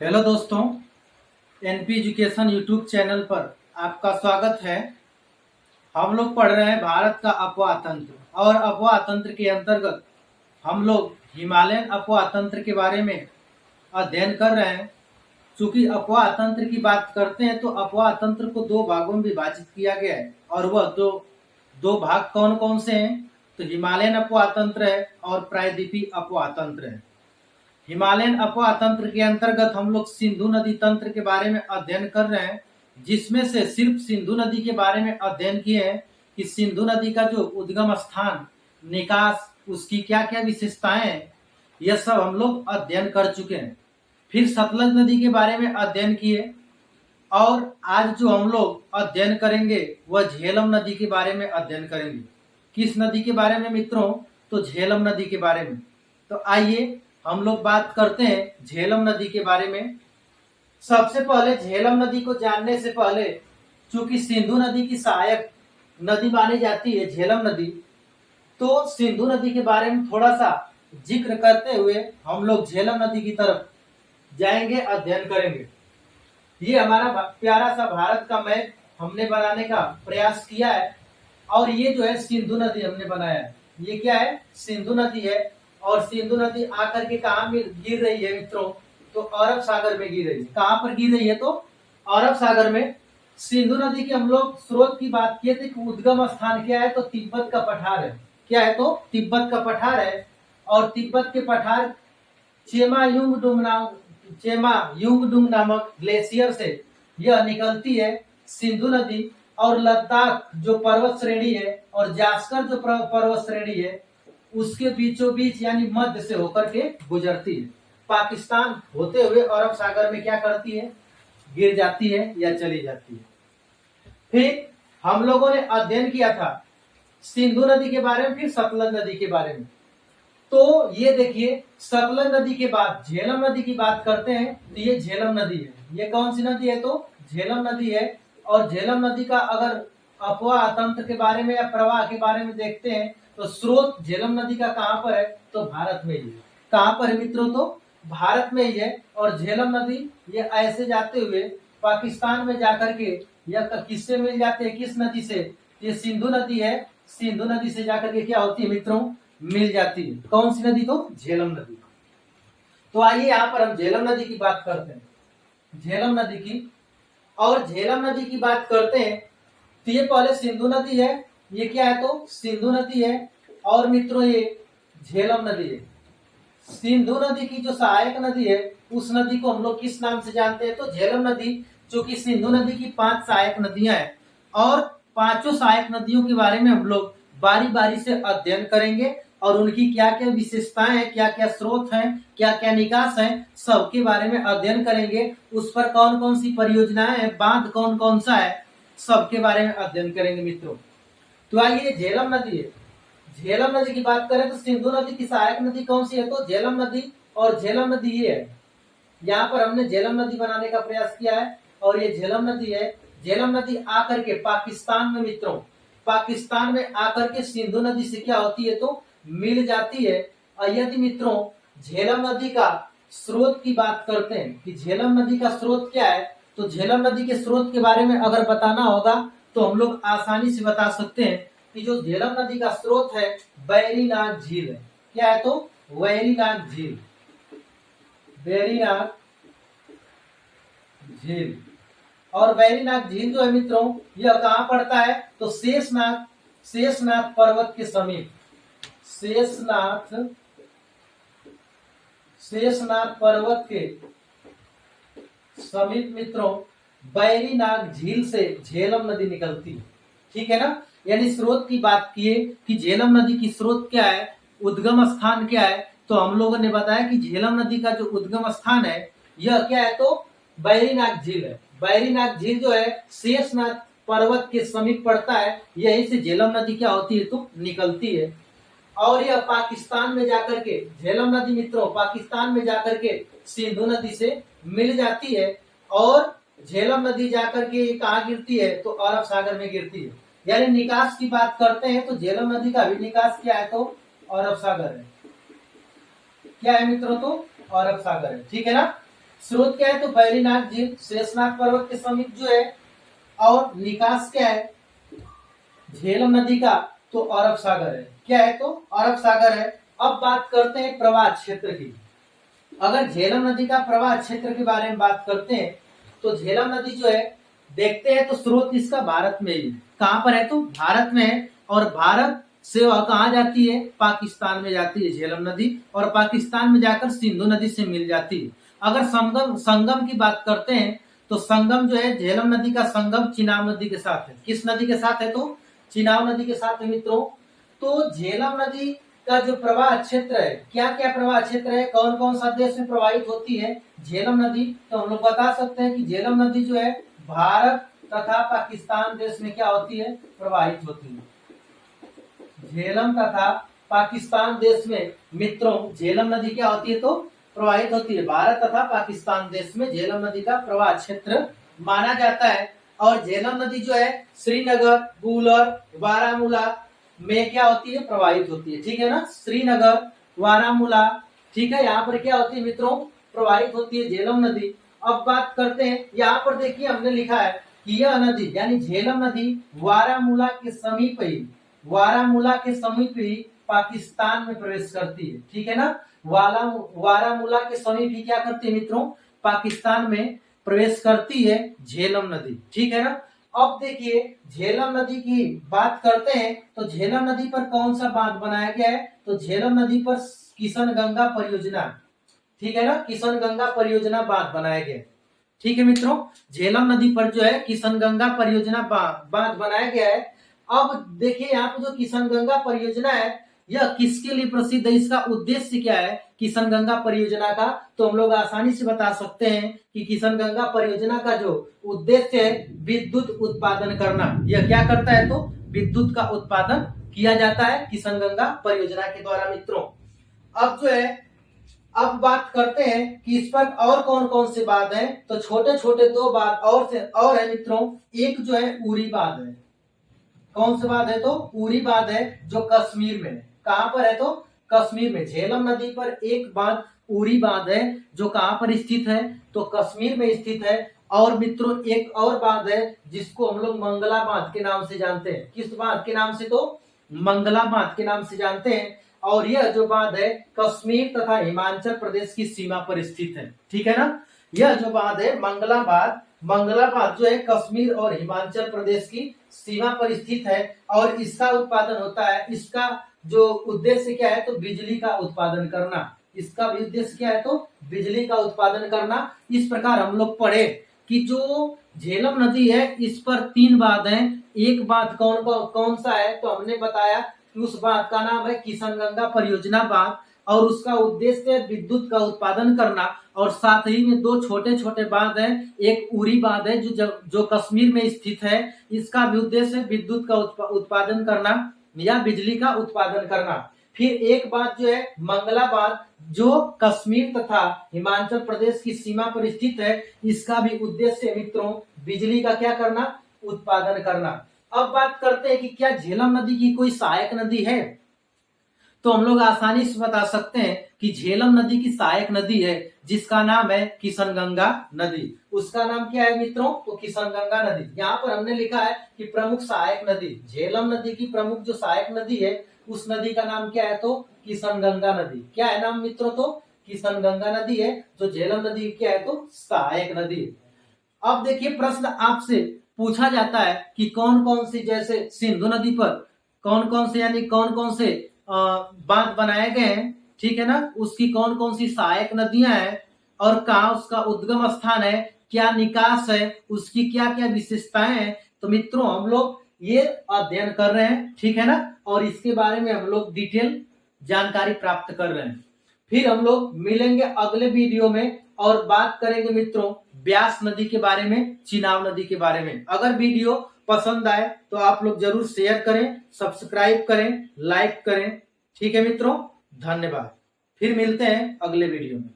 Hello दोस्तों, NP education YouTube channel पर आपका स्वागत है। हम लोग पढ़ रहे हैं भारत का अपवाह तंत्र और अपवाह तंत्र के अंतर्गत हम लोग हिमालयन अपवाह तंत्र के बारे में अध्ययन कर रहे हैं। चूंकि अपवाह तंत्र की बात करते हैं तो अपवाह तंत्र को दो भागों में विभाजित किया गया है और वह दो भाग कौन कौन से हैं तो हिमालयन अपवाह तंत्र है और प्रायद्वीपीय अपवाह तंत्र है। हिमालयन अपवाह तंत्र के अंतर्गत हम लोग सिंधु नदी तंत्र के बारे में अध्ययन कर रहे हैं, जिसमें से सिर्फ सिंधु नदी के बारे में अध्ययन किए हैं कि सिंधु नदी का जो उद्गम स्थान, निकास, उसकी क्या क्या विशेषताएं हैं, यह सब हम लोग अध्ययन कर चुके हैं। फिर सतलज नदी के बारे में अध्ययन किए और आज जो हम लोग अध्ययन करेंगे वह झेलम नदी के बारे में अध्ययन करेंगे। किस नदी के बारे में मित्रों? तो झेलम नदी के बारे में। तो आइए हम लोग बात करते हैं झेलम नदी के बारे में। सबसे पहले झेलम नदी को जानने से पहले, चूंकि सिंधु नदी की सहायक नदी मानी जाती है झेलम नदी, तो सिंधु नदी के बारे में थोड़ा सा जिक्र करते हुए हम लोग झेलम नदी की तरफ जाएंगे, अध्ययन करेंगे। ये हमारा प्यारा सा भारत का मैप हमने बनाने का प्रयास किया है और ये जो है सिंधु नदी हमने बनाया है। ये क्या है? सिंधु नदी है और सिंधु नदी आकर के कहाँ में गिर रही है मित्रों? तो अरब सागर में गिर रही है। कहाँ पर गिर रही है? तो अरब सागर में। सिंधु नदी की हम लोग स्रोत की बात किए थे कि उद्गम स्थान क्या है? तो तिब्बत का पठार है। क्या है? तो तिब्बत का पठार है और तिब्बत के पठार चेमा युंगडुंग नामक ग्लेशियर से यह निकलती है सिंधु नदी, और लद्दाख जो पर्वत श्रेणी है और जास्कर जो पर्वत श्रेणी है उसके बीचों बीच यानी मध्य से होकर के गुजरती है। पाकिस्तान होते हुए अरब सागर में क्या करती है? गिर जाती है या चली जाती है। फिर हम लोगों ने अध्ययन किया था सिंधु नदी के बारे में, फिर सतलज नदी के बारे में। तो ये देखिए, सतलज नदी के बाद झेलम नदी की बात करते हैं तो ये झेलम नदी है। ये कौन सी नदी है? तो झेलम नदी है। और झेलम नदी का अगर अपवाह तंत्र के बारे में या प्रवाह के बारे में देखते हैं तो स्रोत झेलम नदी का कहाँ पर है? तो भारत में ही है। कहाँ पर है मित्रों? तो भारत में ही है। और झेलम नदी ये ऐसे जाते हुए पाकिस्तान में जाकर के या किससे मिल जाते हैं? किस नदी से? ये सिंधु नदी है। सिंधु नदी से जाकर के क्या होती है मित्रों? मिल जाती है। कौन सी नदी? तो झेलम नदी। तो आइए यहाँ पर हम झेलम नदी की बात करते हैं। झेलम नदी की, और झेलम नदी की बात करते हैं तो ये पहले सिंधु नदी है। ये क्या है? तो सिंधु नदी है। और मित्रों ये झेलम नदी है। सिंधु नदी की जो सहायक नदी है उस नदी को हम लोग किस नाम से जानते हैं? तो झेलम नदी। चूंकि सिंधु नदी की 5 सहायक नदियां हैं और पांचों सहायक नदियों के बारे में हम लोग बारी बारी से अध्ययन करेंगे और उनकी क्या क्या विशेषताएं हैं, क्या क्या स्रोत हैं, क्या क्या निकास हैं, सबके बारे में अध्ययन करेंगे। उस पर कौन कौन सी परियोजनाएं हैं, बांध कौन कौन सा है, सबके बारे में अध्ययन करेंगे मित्रों। तो आइए झेलम नदी है। झेलम नदी की बात करें तो सिंधु नदी की सहायक नदी कौन सी है? तो झेलम नदी। और झेलम नदी ये है। यहाँ पर हमने झेलम नदी बनाने का प्रयास किया है और ये झेलम नदी है। झेलम नदी आकर के पाकिस्तान में मित्रों, पाकिस्तान में आकर के सिंधु नदी से क्या होती है? तो मिल जाती है। और यदि मित्रों झेलम नदी का स्रोत की बात करते हैं कि झेलम नदी का स्रोत क्या है, तो झेलम नदी के स्रोत के बारे में अगर बताना होगा तो हम लोग आसानी से बता सकते हैं कि जो झेलम नदी का स्रोत है बैरीनाग झील है। क्या है? तो वैरीनाग झील। बैरीनाग झील। और बैरीनाग झील जो है मित्रों यह कहाँ पड़ता है? तो शेषनाग पर्वत के समीप। शेषनाग पर्वत के समीप मित्रों बैरीनाग झील से झेलम नदी निकलती है। ठीक है ना? यानी स्रोत की बात किए कि झेलम नदी की स्रोत क्या है, उद्गम स्थान क्या है, तो हम लोगों ने बताया कि झेलम नदी का जो उद्गम स्थान है यह क्या है? तो बैरीनाग झील है। बैरीनाग झील जो है शेषनाग पर्वत के समीप पड़ता है। यहीं से झेलम नदी क्या होती है? तो निकलती है। और यह पाकिस्तान में जाकर के, झेलम नदी मित्रों पाकिस्तान में जाकर के सिंधु नदी से मिल जाती है। और झेलम नदी जाकर के कहाँ गिरती है? तो अरब सागर में गिरती है। यानी निकास की बात करते हैं तो झेलम नदी का भी निकास क्या है? तो अरब सागर है। क्या है मित्रों? तो अरब सागर है। ठीक है ना? स्रोत क्या है तो बैरीनाथ झील शेषनाग पर्वत के समीप जो है, और निकास क्या है झेलम नदी का तो अरब सागर है। क्या है तो अरब सागर है। अब बात करते हैं प्रवाह क्षेत्र की। अगर झेलम नदी का प्रवाह क्षेत्र के बारे में बात करते हैं तो झेलम नदी जो है देखते हैं तो स्रोत इसका भारत में ही, कहां पर है तो भारत में है, और भारत से वह कहां जाती है पाकिस्तान में जाती है झेलम नदी, और पाकिस्तान में जाकर सिंधु नदी से मिल जाती है। अगर संगम संगम की बात करते हैं तो संगम जो है झेलम नदी का संगम चिनाब नदी के साथ है। किस नदी के साथ है तो चिनाब नदी के साथ है मित्रों। तो झेलम नदी का जो प्रवाह क्षेत्र है, क्या क्या प्रवाह क्षेत्र है, कौन कौन सा देश में प्रवाहित होती है झेलम नदी, तो हम लोग बता सकते हैं कि झेलम नदी जो है भारत तथा पाकिस्तान देश में क्या होती है प्रवाहित होती है। झेलम तथा पाकिस्तान देश में मित्रों झेलम नदी क्या होती है तो प्रवाहित होती है। भारत तथा पाकिस्तान देश में झेलम नदी का प्रवाह क्षेत्र माना जाता है। और झेलम नदी जो है श्रीनगर, बुलर, बारामूला में क्या होती है प्रवाहित होती है। ठीक है ना, श्रीनगर, बारामूला, ठीक है, यहाँ पर क्या होती है मित्रों प्रवाहित होती है झेलम नदी। अब बात करते हैं, यहाँ पर देखिए हमने लिखा है कि यह नदी यानी झेलम नदी बारामूला के समीप ही, बारामूला के समीप ही पाकिस्तान में प्रवेश करती है। ठीक है ना, बारामूला के समीप ही क्या करती है मित्रों पाकिस्तान में प्रवेश करती है झेलम नदी। ठीक है ना। अब देखिए झेलम नदी की बात करते हैं तो झेलम नदी पर कौन सा बांध बनाया गया है तो झेलम नदी पर किशन गंगा परियोजना, ठीक है ना, किशन गंगा परियोजना बांध बनाया गया है। ठीक है मित्रों, झेलम नदी पर जो है किशन गंगा परियोजना बांध बनाया गया है। अब देखिए यहाँ पे जो किशन गंगा परियोजना है यह किसके लिए प्रसिद्ध है, इसका उद्देश्य क्या है किशन गंगा परियोजना का, तो हम लोग आसानी से बता सकते हैं कि किशन गंगा परियोजना का जो उद्देश्य है विद्युत उत्पादन करना। यह क्या करता है तो विद्युत का उत्पादन किया जाता है किशन गंगा परियोजना के द्वारा मित्रों। अब जो है अब बात करते हैं कि इस पर और कौन कौन से बांध हैं, तो छोटे छोटे दो बांध और है मित्रों। एक जो है उरी बांध है। कौन से बांध है तो उरी बांध है जो कश्मीर में है। कहां पर है तो कश्मीर में। झेलम नदी पर एक बांध उरी बांध है जो कहां पर स्थित है तो कश्मीर में स्थित है। और मित्रों एक और बांध है जिसको हम लोग मंगला बांध के नाम से जानते हैं। किस बांध के नाम से तो मंगला बांध के नाम से जानते हैं। और यह जो बांध है कश्मीर तथा हिमाचल प्रदेश की सीमा पर स्थित है। ठीक है ना, यह जो बांध है मंगला बांध जो है कश्मीर और हिमाचल प्रदेश की सीमा पर स्थित है। और इसका उत्पादन होता है, इसका जो उद्देश्य क्या है तो बिजली का उत्पादन करना। इसका भी उद्देश्य क्या है तो बिजली का उत्पादन करना। इस प्रकार हम लोग पढ़े कि जो झेलम नदी है इस पर तीन बांध हैं। एक बांध कौन सा है तो हमने बताया कि उस बांध का नाम है किशन गंगा परियोजना बांध, और उसका उद्देश्य है विद्युत का उत्पादन करना। और साथ ही में दो छोटे छोटे बांध हैं, एक उरी बांध है जो कश्मीर में स्थित है। इसका भी उद्देश्य है विद्युत का उत्पादन करना या बिजली का उत्पादन करना। फिर एक बात जो है मंगला बांध जो कश्मीर तथा हिमाचल प्रदेश की सीमा पर स्थित है। इसका भी उद्देश्य मित्रों बिजली का क्या करना उत्पादन करना। अब बात करते हैं कि क्या झेलम नदी की कोई सहायक नदी है, तो हम लोग आसानी से बता सकते हैं कि झेलम नदी की सहायक नदी है जिसका नाम है किशन गंगा नदी। उसका नाम क्या है मित्रों तो किशन गंगा नदी। यहाँ पर हमने लिखा है कि प्रमुख सहायक नदी, झेलम नदी की प्रमुख जो सहायक नदी है उस नदी का नाम क्या है तो किशन गंगा नदी। क्या है नाम मित्रों तो किशन गंगा नदी है जो झेलम नदी क्या है तो सहायक नदी। अब देखिए प्रश्न आपसे पूछा जाता है कि कौन कौन सी, जैसे सिंधु नदी पर कौन कौन से यानी कौन कौन से बांध बनाए गए हैं, ठीक है ना, उसकी कौन कौन सी सहायक नदियां हैं और कहाँ उसका उद्गम स्थान है, क्या निकास है, उसकी क्या क्या विशेषताएं हैं। तो मित्रों हम लोग ये अध्ययन कर रहे हैं, ठीक है ना, और इसके बारे में हम लोग डिटेल जानकारी प्राप्त कर रहे हैं। फिर हम लोग मिलेंगे अगले वीडियो में और बात करेंगे मित्रों ब्यास नदी के बारे में, चिनाब नदी के बारे में। अगर वीडियो पसंद आए तो आप लोग जरूर शेयर करें, सब्सक्राइब करें, लाइक करें। ठीक है मित्रों, धन्यवाद। फिर मिलते हैं अगले वीडियो में।